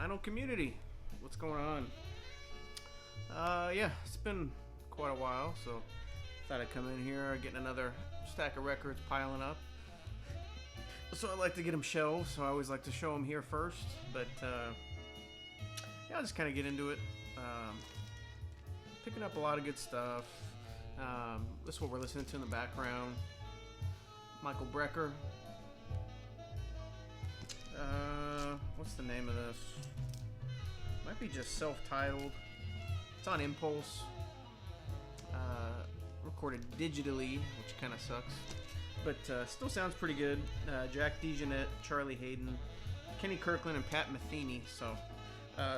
Vinyl community, what's going on? Yeah, it's been quite a while, so thought I'd come in here, getting another stack of records piling up. So I like to get them shelved, so I always like to show them here first. But yeah, I'll just kind of get into it. Picking up a lot of good stuff. This is what we're listening to in the background. Michael Brecker. What's the name of this? Might be just self-titled. It's on Impulse. Recorded digitally, which kind of sucks, but still sounds pretty good. Jack DeJohnette, Charlie Hayden, Kenny Kirkland, and Pat Metheny. So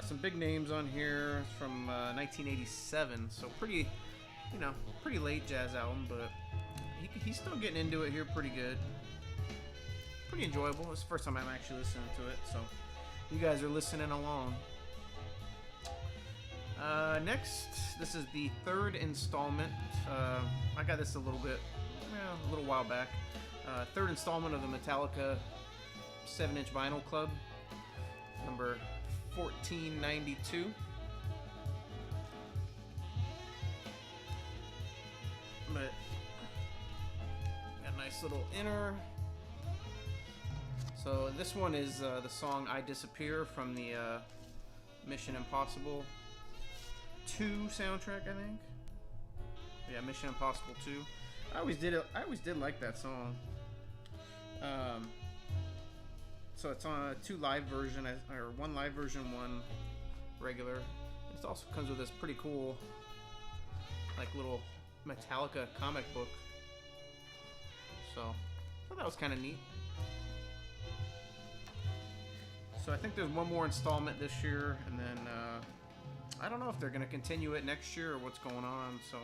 some big names on here. It's from 1987, so pretty late jazz album, but he's still getting into it here pretty good. Pretty enjoyable. It's the first time I'm actually listening to it, so you guys are listening along. Next, this is the third installment. I got this a little while back. Third installment of the Metallica 7-inch vinyl club, number 1492. But got a nice little inner. So this one is the song "I Disappear" from the Mission Impossible 2 soundtrack, I think. Yeah, Mission Impossible 2. I always did like that song. So it's on a 2 live version, or 1 live version, 1 regular. It also comes with this pretty cool, like, little Metallica comic book. So I thought that was kind of neat. So I think there's one more installment this year, and then I don't know if they're going to continue it next year or what's going on, so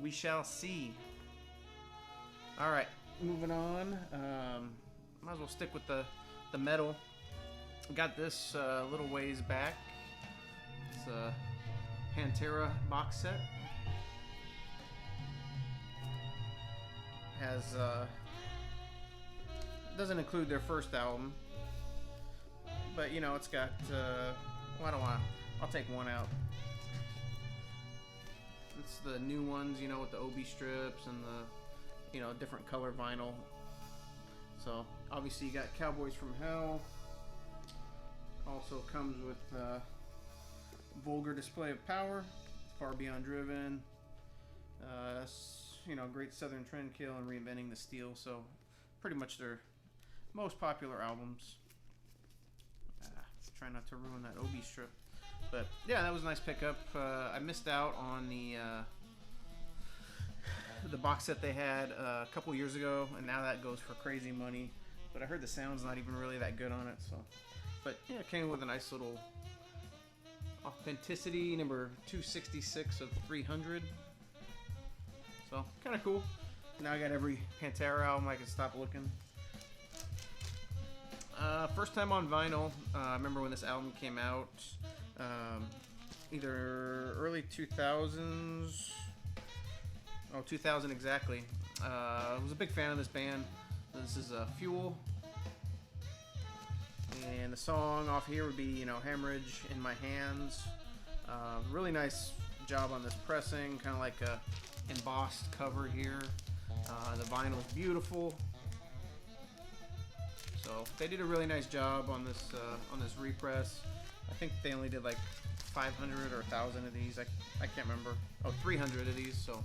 we shall see. Alright, moving on. Might as well stick with the metal. Got this a little ways back. It's a Pantera box set. Has doesn't include their first album, but you know, it's got I'll take one out. It's the new ones, you know, with the OB strips and the, you know, different color vinyl. So obviously you got Cowboys from Hell. Also comes with Vulgar Display of Power, Far Beyond Driven, you know, Great Southern Trendkill, and Reinventing the Steel. So pretty much their most popular albums. Try not to ruin that OB strip. But yeah, that was a nice pickup. I missed out on the box set they had a couple years ago, and now that goes for crazy money. But I heard the sound's not even really that good on it. So, but yeah, it came with a nice little Authenticity number 266 of 300. So kind of cool. Now I got every Pantera album. I can stop looking. First time on vinyl. I remember when this album came out. Either early 2000s. 2000 exactly. I was a big fan of this band. This is Fuel. And the song off here would be, you know, Hemorrhage in My Hands. Really nice job on this pressing. Kind of like a embossed cover here. The vinyl's beautiful. So they did a really nice job on this repress. I think they only did like 500 or 1,000 of these. I can't remember. 300 of these. So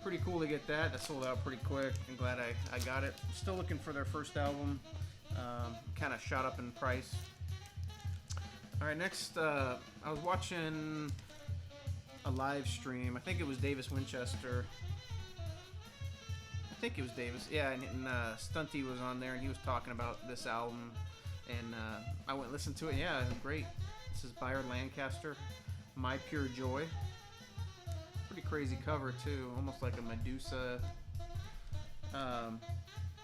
pretty cool to get that. That sold out pretty quick. I'm glad I got it. Still looking for their first album. Kind of shot up in price. All right, next I was watching a live stream. I think it was Davis Winchester. I think it was Davis. Yeah, and Stunty was on there, and he was talking about this album, and I went and listened to it. Yeah, great. This is Byron Lancaster, My Pure Joy. Pretty crazy cover too, almost like a Medusa.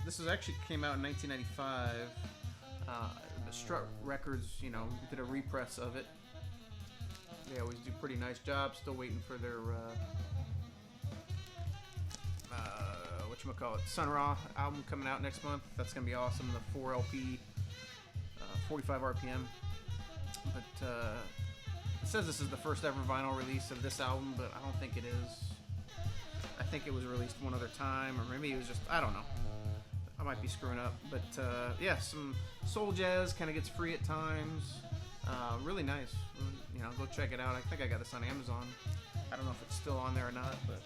This was actually came out in 1995. The Strut Records, you know, did a repress of it. They always do a pretty nice job. Still waiting for their whatchamacallit, Sun Ra album coming out next month. That's gonna be awesome. The 4 LP 45 RPM. But it says this is the first ever vinyl release of this album, but I don't think it is. I think it was released one other time, or maybe it was just, I don't know. I might be screwing up, but yeah, some soul jazz, kind of gets free at times. Really nice. You know, go check it out. I think I got this on Amazon. I don't know if it's still on there or not, but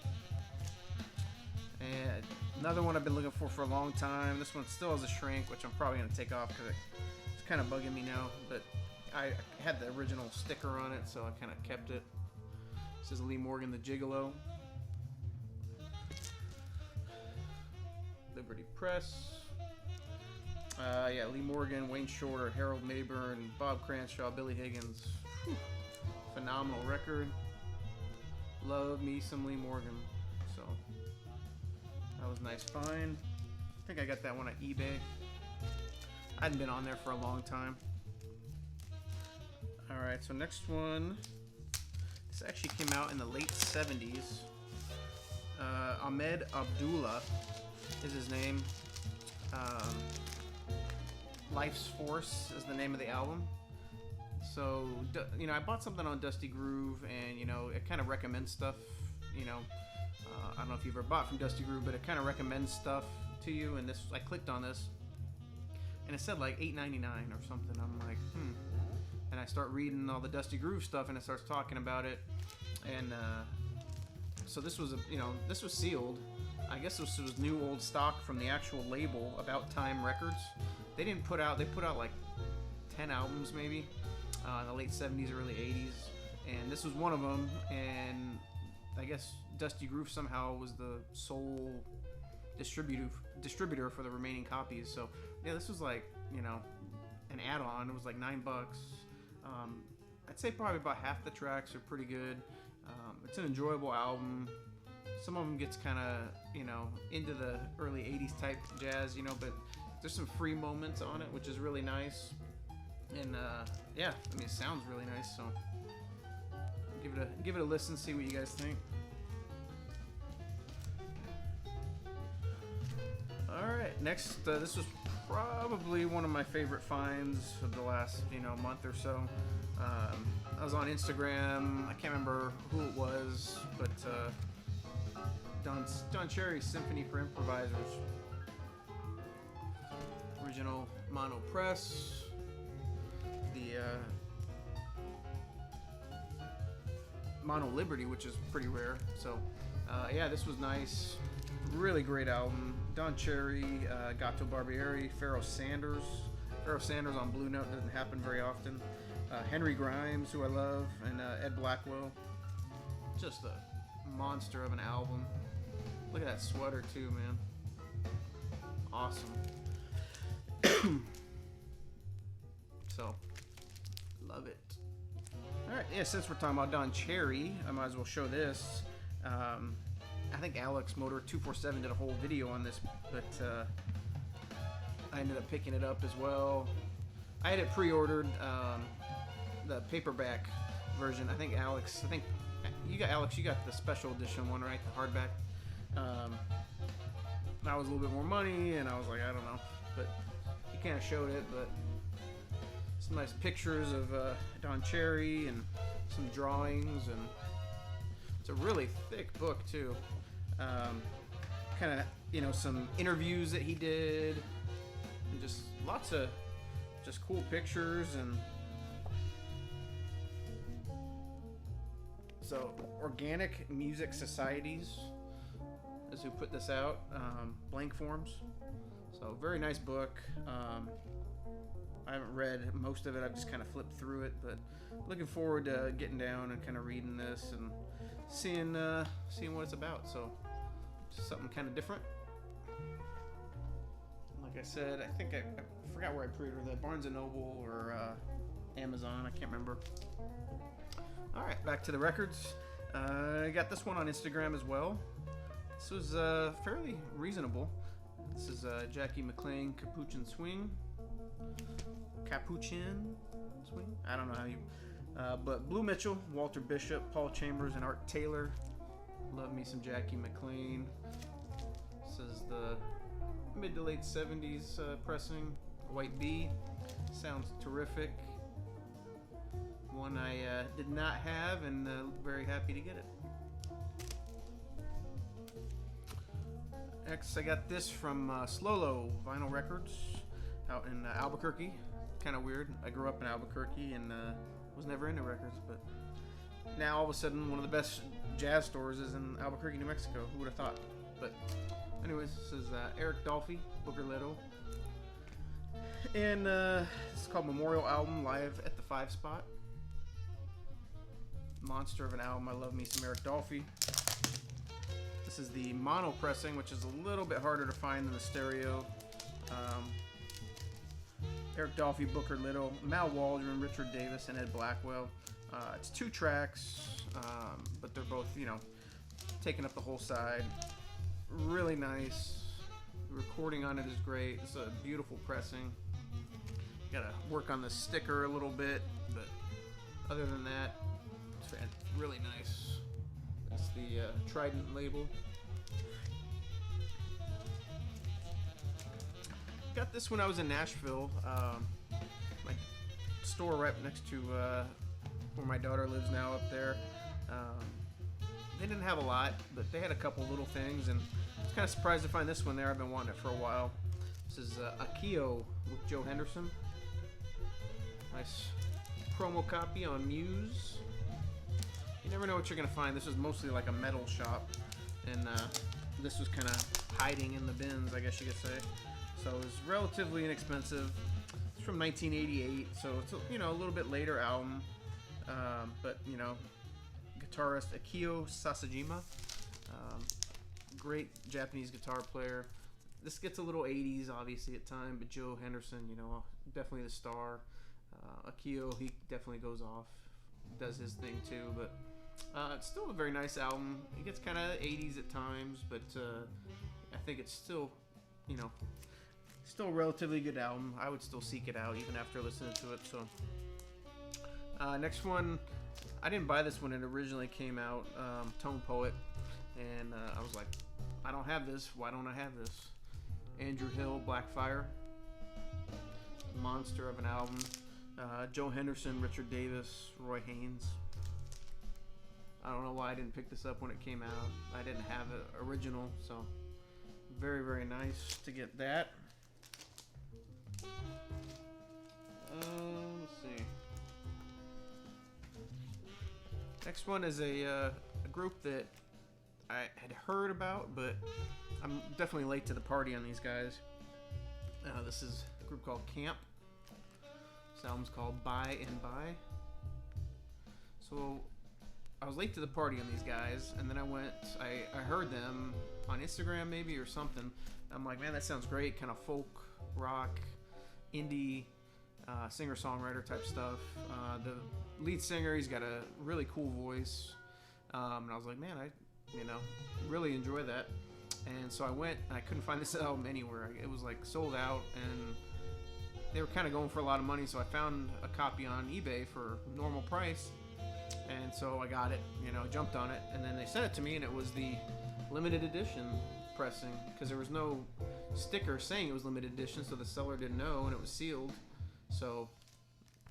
and another one I've been looking for a long time. This one still has a shrink, which I'm probably gonna take off because it's kind of bugging me now. But I had the original sticker on it, so I kind of kept it. This is Lee Morgan, the Gigolo. Liberty Press. Yeah, Lee Morgan, Wayne Shorter, Harold Mayburn, Bob Cranshaw, Billy Higgins. Whew. Phenomenal record. Love me some Lee Morgan. So that was a nice find. I think I got that one at eBay. I hadn't been on there for a long time. Alright, so next one. This actually came out in the late 70s. Ahmed Abdullah is his name. Life's Force is the name of the album. So, you know, I bought something on Dusty Groove, and, you know, it kind of recommends stuff, you know. I don't know if you've ever bought from Dusty Groove, but it kind of recommends stuff to you, and this, I clicked on this, and it said like $8.99 or something. I'm like, and I start reading all the Dusty Groove stuff, and it starts talking about it, and so this was, you know, this was sealed. I guess this was new old stock from the actual label, About Time Records. They put out like 10 albums maybe in the late 70s, early 80s, and this was one of them. And I guess Dusty Groove somehow was the sole distributor for the remaining copies. So yeah, this was like, you know, an add-on. It was like $9. I'd say probably about half the tracks are pretty good. It's an enjoyable album. Some of them gets kind of, you know, into the early 80s type jazz, you know, but there's some free moments on it, which is really nice. And yeah, I mean, it sounds really nice, so give it a listen, see what you guys think. Alright, next, this was probably one of my favorite finds of the last, you know, month or so. I was on Instagram. I can't remember who it was, but Don Cherry's Symphony for Improvisers. Original mono press. The Mono Liberty, which is pretty rare. So yeah, this was nice. Really great album. Don Cherry, Gato Barbieri, Pharoah Sanders. Pharoah Sanders on Blue Note doesn't happen very often. Henry Grimes, who I love, and Ed Blackwell. Just a monster of an album. Look at that sweater too, man. Awesome. So, love it. Alright, yeah, since we're talking about Don Cherry, I might as well show this. I think Alex Motor 247 did a whole video on this, but I ended up picking it up as well. I had it pre-ordered, the paperback version. I think you got the special edition one, right? The hardback. That was a little bit more money, and I was like, I don't know, but he kind of showed it. But some nice pictures of Don Cherry and some drawings, and it's a really thick book too. Kind of, you know, some interviews that he did, and just lots of just cool pictures. And so Organic Music Societies is who put this out. Blank Forms. So very nice book. I haven't read most of it. I've just kind of flipped through it, but looking forward to getting down and kind of reading this and seeing what it's about. So just something kind of different. Like I said, I think I forgot where I pre-ordered that. Barnes & Noble or Amazon. I can't remember. All right, back to the records. I got this one on Instagram as well. This was fairly reasonable. This is Jackie McLean, Capuchin Swing. I don't know how you... but Blue Mitchell, Walter Bishop, Paul Chambers, and Art Taylor. Love me some Jackie McLean. This is the mid to late 70s pressing. White Bee. Sounds terrific. One I did not have, and very happy to get it. Next, I got this from Slolo Vinyl Records out in Albuquerque. Kind of weird. I grew up in Albuquerque and was never into records, but now all of a sudden one of the best jazz stores is in Albuquerque, New Mexico. Who would have thought? But anyways, this is Eric Dolphy, Booker Little. And this is called Memorial Album, live at the 5 Spot. Monster of an album. I love me some Eric Dolphy. This is the mono pressing, which is a little bit harder to find than the stereo. Eric Dolphy, Booker Little, Mal Waldron, Richard Davis, and Ed Blackwell. It's 2 tracks, but they're both, you know, taking up the whole side. Really nice. The recording on it is great. It's a beautiful pressing. Gotta work on the sticker a little bit, but other than that, it's really nice. It's the Trident label. Got this when I was in Nashville. My store right next to where my daughter lives now up there. They didn't have a lot, but they had a couple little things, and I was kind of surprised to find this one there. I've been wanting it for a while. This is Akio with Joe Henderson. Nice promo copy on Muse. You never know what you're going to find. This is mostly like a metal shop, and this was kind of hiding in the bins, I guess you could say. So it was relatively inexpensive. It's from 1988, so it's a, you know, a little bit later album, but you know, guitarist Akio Sasajima, great Japanese guitar player. This gets a little 80s obviously at time, but Joe Henderson, you know, definitely the star. Akio, he definitely goes off, does his thing too, but it's still a very nice album. It gets kind of 80s at times, but I think it's still, you know, still a relatively good album. I would still seek it out even after listening to it. So next one, I didn't buy this when it originally came out, Tone Poet, and I was like, I don't have this, why don't I have this? Andrew Hill, Blackfire, monster of an album. Joe Henderson, Richard Davis, Roy Haynes. I don't know why I didn't pick this up when it came out. I didn't have it original, so very, very nice to get that. Let's see. Next one is a group that I had heard about, but I'm definitely late to the party on these guys. This is a group called Camp. This album's called By and By. So I was late to the party on these guys, and then I heard them on Instagram maybe or something. I'm like, man, that sounds great, kind of folk, rock, indie, singer-songwriter type stuff. The lead singer, he's got a really cool voice, and I was like, man, I really enjoy that. And so I went, and I couldn't find this album anywhere. It was like sold out, and they were kind of going for a lot of money, so I found a copy on eBay for normal price, and so I got it, jumped on it, and then they sent it to me, and it was the limited edition pressing, because there was no sticker saying it was limited edition, so the seller didn't know, and it was sealed. So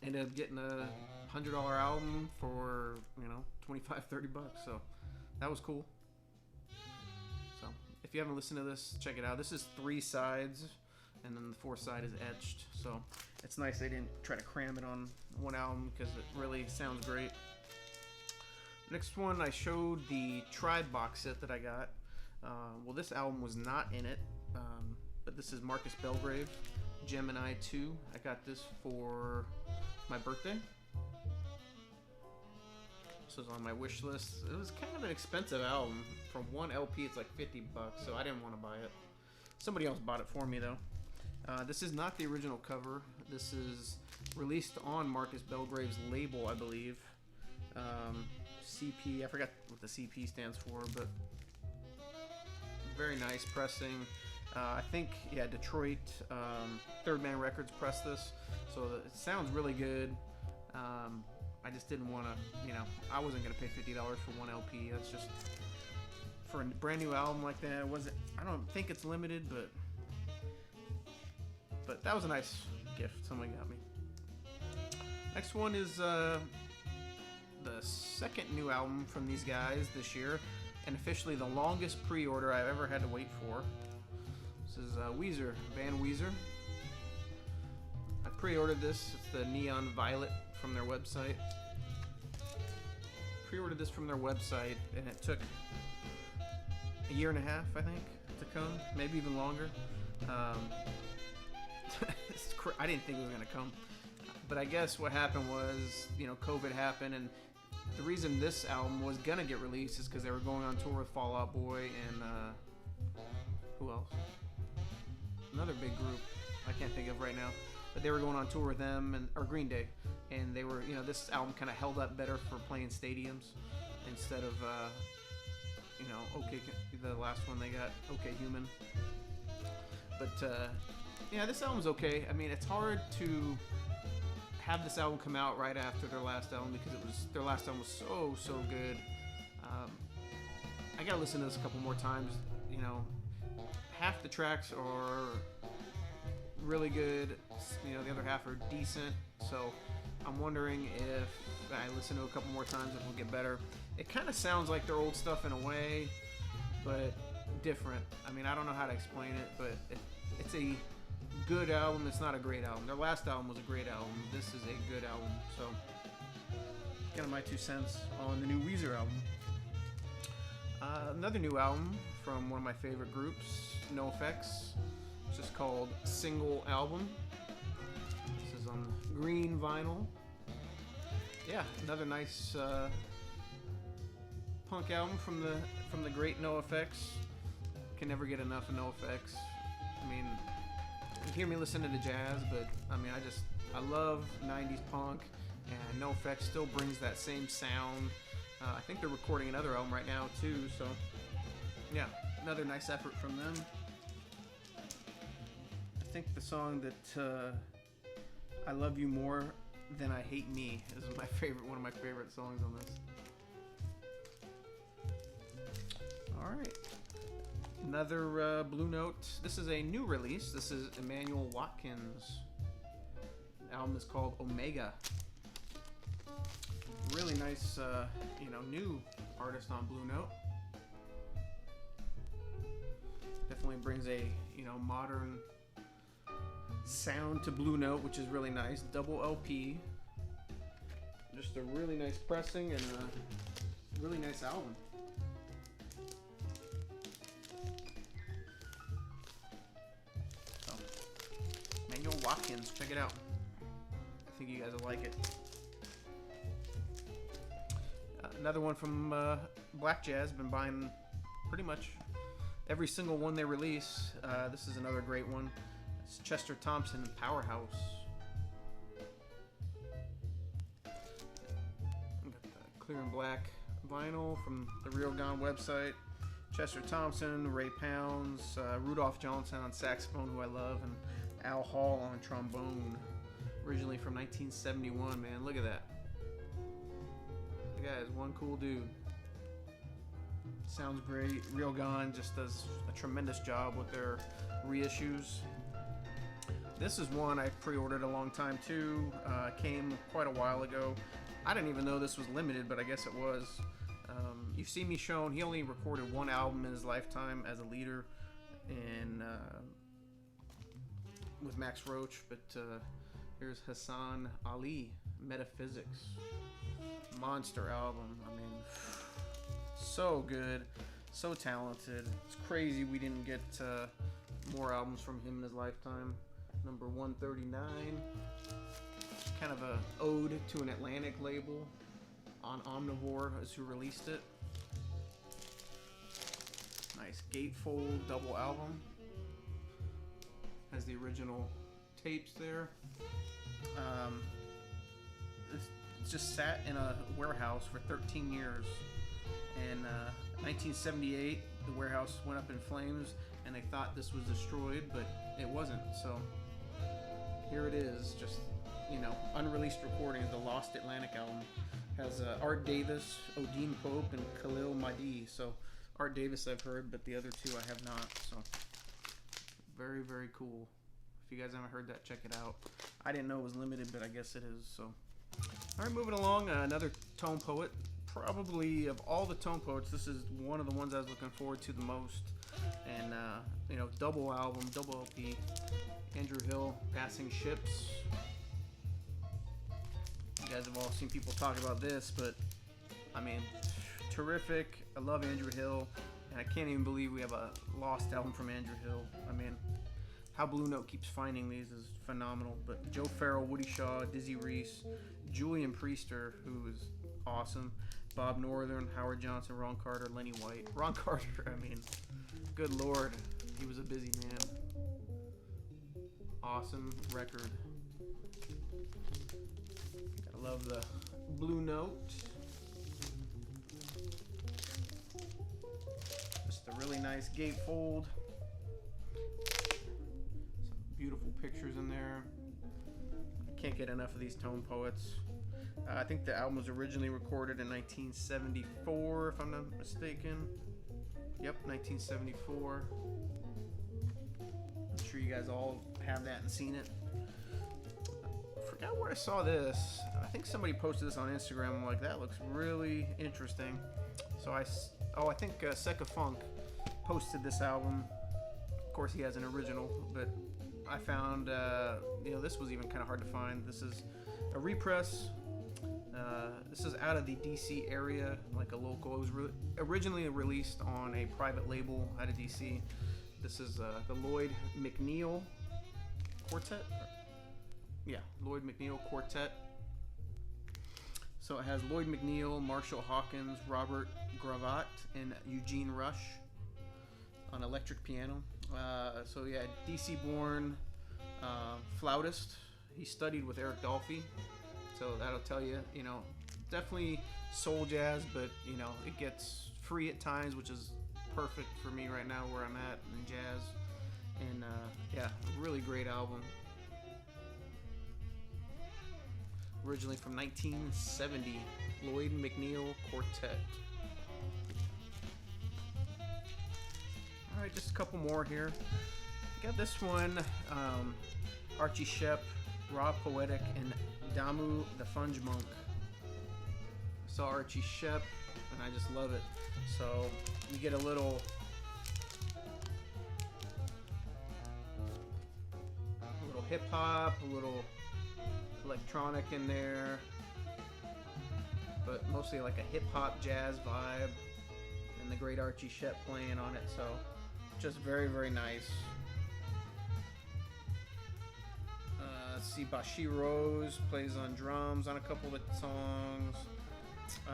ended up getting a $100 album for 25-30 bucks. So that was cool. So if you haven't listened to this, check it out. This is 3 sides, and then the 4th side is etched, so it's nice they didn't try to cram it on one album because it really sounds great. Next one, I showed the Tribe box set that I got. Well, this album was not in it, but this is Marcus Belgrave, Gemini 2. I got this for my birthday. This was on my wish list. It was kind of an expensive album. For one LP, it's like 50 bucks, so I didn't want to buy it. Somebody else bought it for me, though. This is not the original cover. This is released on Marcus Belgrave's label, I believe. CP, I forgot what the CP stands for, but very nice pressing. I think, Detroit Third Man Records pressed this, so it sounds really good. I just didn't want to, I wasn't going to pay $50 for one LP. That's just, for a brand new album like that, I don't think it's limited, but that was a nice gift somebody got me. Next one is the second new album from these guys this year, and officially the longest pre-order I've ever had to wait for. This is Weezer, Van Weezer. I pre-ordered this. It's the Neon Violet from their website. Pre-ordered this from their website, and it took a year and a half, I think, to come, maybe even longer. I didn't think it was gonna come, but I guess what happened was, COVID happened, and the reason this album was gonna get released is because they were going on tour with Fall Out Boy and who else? Another big group I can't think of right now, but they were going on tour with them or Green Day, and they were, this album kind of held up better for playing stadiums instead of OK, the last one they got, OK Human. But yeah, this album's okay. I mean, it's hard to have this album come out right after their last album because their last album was so good. I gotta listen to this a couple more times. Half the tracks are really good. The other half are decent. So I'm wondering if I listen to it a couple more times, if it'll get better. It kind of sounds like their old stuff in a way, but different. I mean, I don't know how to explain it, but it's a good album. It's not a great album. Their last album was a great album. This is a good album. So, kind of my 2 cents on the new Weezer album. Another new album from one of my favorite groups, NoFX. It's just called Single Album. This is on green vinyl. Yeah, another nice punk album from the great NoFX. Can never get enough of NoFX. I mean, you hear me listening to jazz, but I mean, I love 90s punk, and NoFX still brings that same sound. I think they're recording another album right now too, so yeah, another nice effort from them. I think the song that I Love You More Than I Hate Me is one of my favorite songs on this. Alright. Another Blue Note. This is a new release. This is Emmanuel Watkins. The album is called Omega. Really nice, new artist on Blue Note. Definitely brings a, modern sound to Blue Note, which is really nice. Double LP. Just a really nice pressing and a really nice album. Emmanuel Watkins, check it out. I think you guys will like it. Another one from Black Jazz. Been buying pretty much every single one they release. This is another great one. It's Chester Thompson, Powerhouse. Got the clear and black vinyl from the Real Gone website. Chester Thompson, Ray Pounds, Rudolph Johnson on saxophone, who I love, and Al Hall on trombone. Originally from 1971, man. Look at that. The guy is one cool dude. Sounds great. Real Gone just does a tremendous job with their reissues. This is one I pre-ordered a long time too. Came quite a while ago. I didn't even know this was limited, but I guess it was. You See Me Shown. He only recorded one album in his lifetime as a leader with Max Roach, but here's Hassan Ali, Metaphysics. Monster album. I mean, so good, so talented. It's crazy we didn't get more albums from him in his lifetime. Number 139. Kind of a ode to an Atlantic label on Omnivore is who released it. Nice gatefold double album. Has the original tapes there. It's just sat in a warehouse for 13 years. In 1978, the warehouse went up in flames, and they thought this was destroyed, but it wasn't. So here it is, just unreleased recordings. The Lost Atlantic album has Art Davis, Odin Pope, and Khalil Mahdi. So Art Davis I've heard, but the other two I have not. So very, very cool. If you guys haven't heard that, check it out. I didn't know it was limited, but I guess it is. So, all right, moving along. Another Tone Poet. Probably of all the Tone Poets, this is one of the ones I was looking forward to the most. And you know, double album, double LP. Andrew Hill, Passing Ships. You guys have all seen people talk about this, but I mean, terrific. I love Andrew Hill, and I can't even believe we have a lost album from Andrew Hill. I mean, how Blue Note keeps finding these is phenomenal. But Joe Farrell, Woody Shaw, Dizzy Reese, Julian Priester, who is awesome, Bob Northern, Howard Johnson, Ron Carter, Lenny White. Ron Carter, I mean, good lord, he was a busy man. Awesome record. Gotta love the Blue Note. Just a really nice gatefold. Some beautiful pictures in there. I can't get enough of these Tone Poets. I think the album was originally recorded in 1974, if I'm not mistaken. Yep, 1974. I'm sure you guys all have that and seen it. I forgot where I saw this. I think somebody posted this on Instagram. I'm like, that looks really interesting. So I think Secka Funk posted this album. Of course, he has an original, but I found, you know, this was even kind of hard to find. This is a repress. This is out of the DC area, like a local. It was originally released on a private label out of DC. This is the Lloyd McNeil Quartet. Yeah, Lloyd McNeil Quartet. So it has Lloyd McNeil, Marshall Hawkins, Robert Gravatt, and Eugene Rush on electric piano. So yeah, DC born flautist. He studied with Eric Dolphy. So that'll tell you, you know, definitely soul jazz, but, you know, it gets free at times, which is perfect for me right now where I'm at in jazz. And, yeah, really great album. Originally from 1970, Lloyd McNeil Quartet. All right, just a couple more here. Got this one, Archie Shepp, Raw Poetic, and Damu the Funge Monk. I saw Archie Shepp and I just love it. So you get a little hip hop, a little electronic in there, but mostly like a hip hop jazz vibe, and the great Archie Shepp playing on it. So just very, very nice. Let's see, Bashi Rose plays on drums on a couple of songs.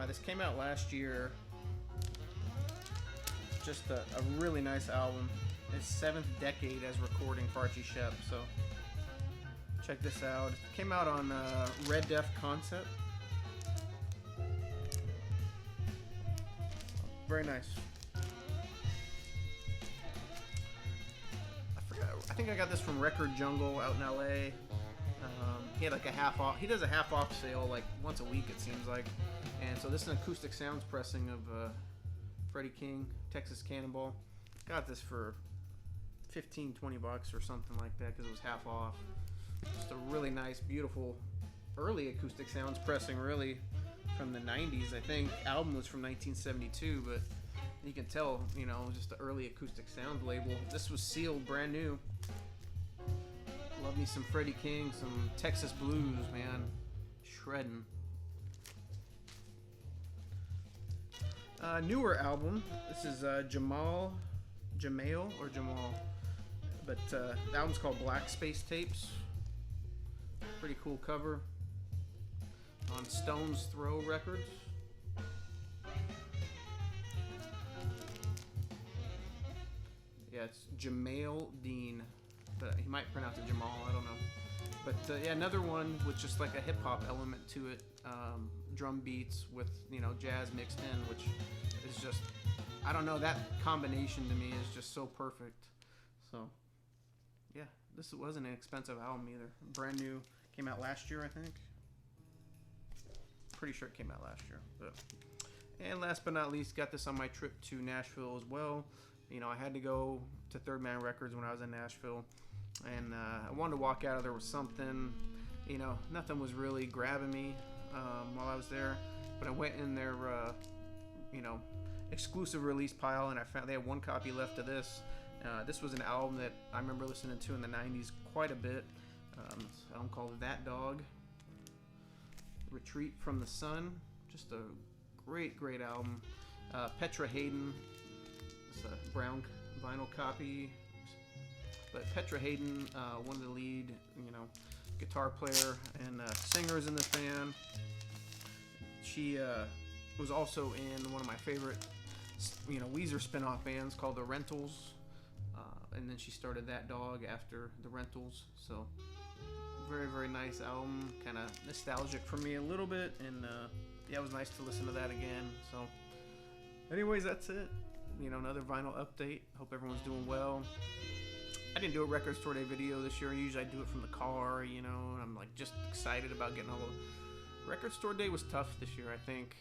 This came out last year. Just a really nice album. His 7th decade as recording for Archie Shepp. So check this out. It came out on Red Def Concept. Very nice. I think I got this from Record Jungle out in LA. He had like a half off. He does a half off sale like once a week, it seems like. And so this is an acoustic sounds pressing of Freddie King, Texas Cannonball. Got this for $15, $20 or something like that because it was half off. Just a really nice, beautiful early acoustic sounds pressing, really from the 90s. I think album was from 1972, but you can tell, you know, just the early acoustic sound label. This was sealed brand new. Love me some Freddie King, some Texas blues, man. Shredding. Newer album. This is Jamal. But the album's called Black Space Tapes. Pretty cool cover. On Stone's Throw Records. Yeah, it's Jamal Dean. But he might pronounce it Jamal, I don't know. But yeah, another one with just like a hip hop element to it. Drum beats with, you know, jazz mixed in, which is just, I don't know, that combination to me is just so perfect. So yeah, this wasn't an expensive album either. Brand new, came out last year, I think. Pretty sure it came out last year. But. And last but not least, got this on my trip to Nashville as well. You know, I had to go to Third Man Records when I was in Nashville. and I wanted to walk out of there with something. You know, nothing was really grabbing me while I was there, but I went in their you know, exclusive release pile, and I found they had one copy left of this. This was an album that I remember listening to in the 90s quite a bit. It's an album called That Dog, Retreat from the Sun. Just a great album. Petra Haden, it's a brown vinyl copy, but Petra Haden, one of the lead, you know, guitar player and singers in this band. She was also in one of my favorite, you know, Weezer spin-off bands called The Rentals, and then she started That Dog after The Rentals. So very nice album, kind of nostalgic for me a little bit, and yeah, it was nice to listen to that again. So anyways, that's it. You know, another vinyl update. Hope everyone's doing well. I didn't do a record store day video this year. Usually I do it from the car, you know, and I'm like just excited about getting all the... Record store day was tough this year, I think.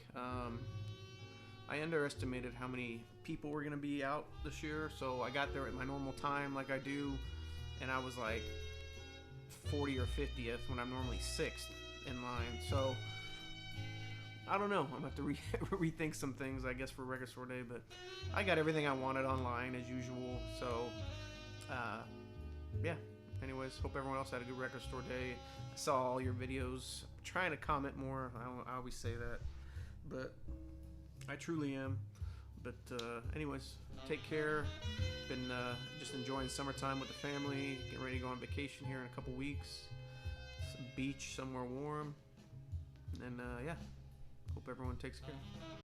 I underestimated how many people were going to be out this year, so I got there at my normal time like I do, and I was like 40 or 50th when I'm normally 6th in line. So I don't know. I'm going to have to rethink some things, I guess, for record store day, but I got everything I wanted online as usual. So yeah, anyways, hope everyone else had a good record store day. I saw all your videos. I'm trying to comment more. I always say that, but I truly am. But anyways, take care. Been just enjoying summertime with the family. Getting ready to go on vacation here in a couple weeks. Some beach somewhere warm. And yeah, hope everyone takes care.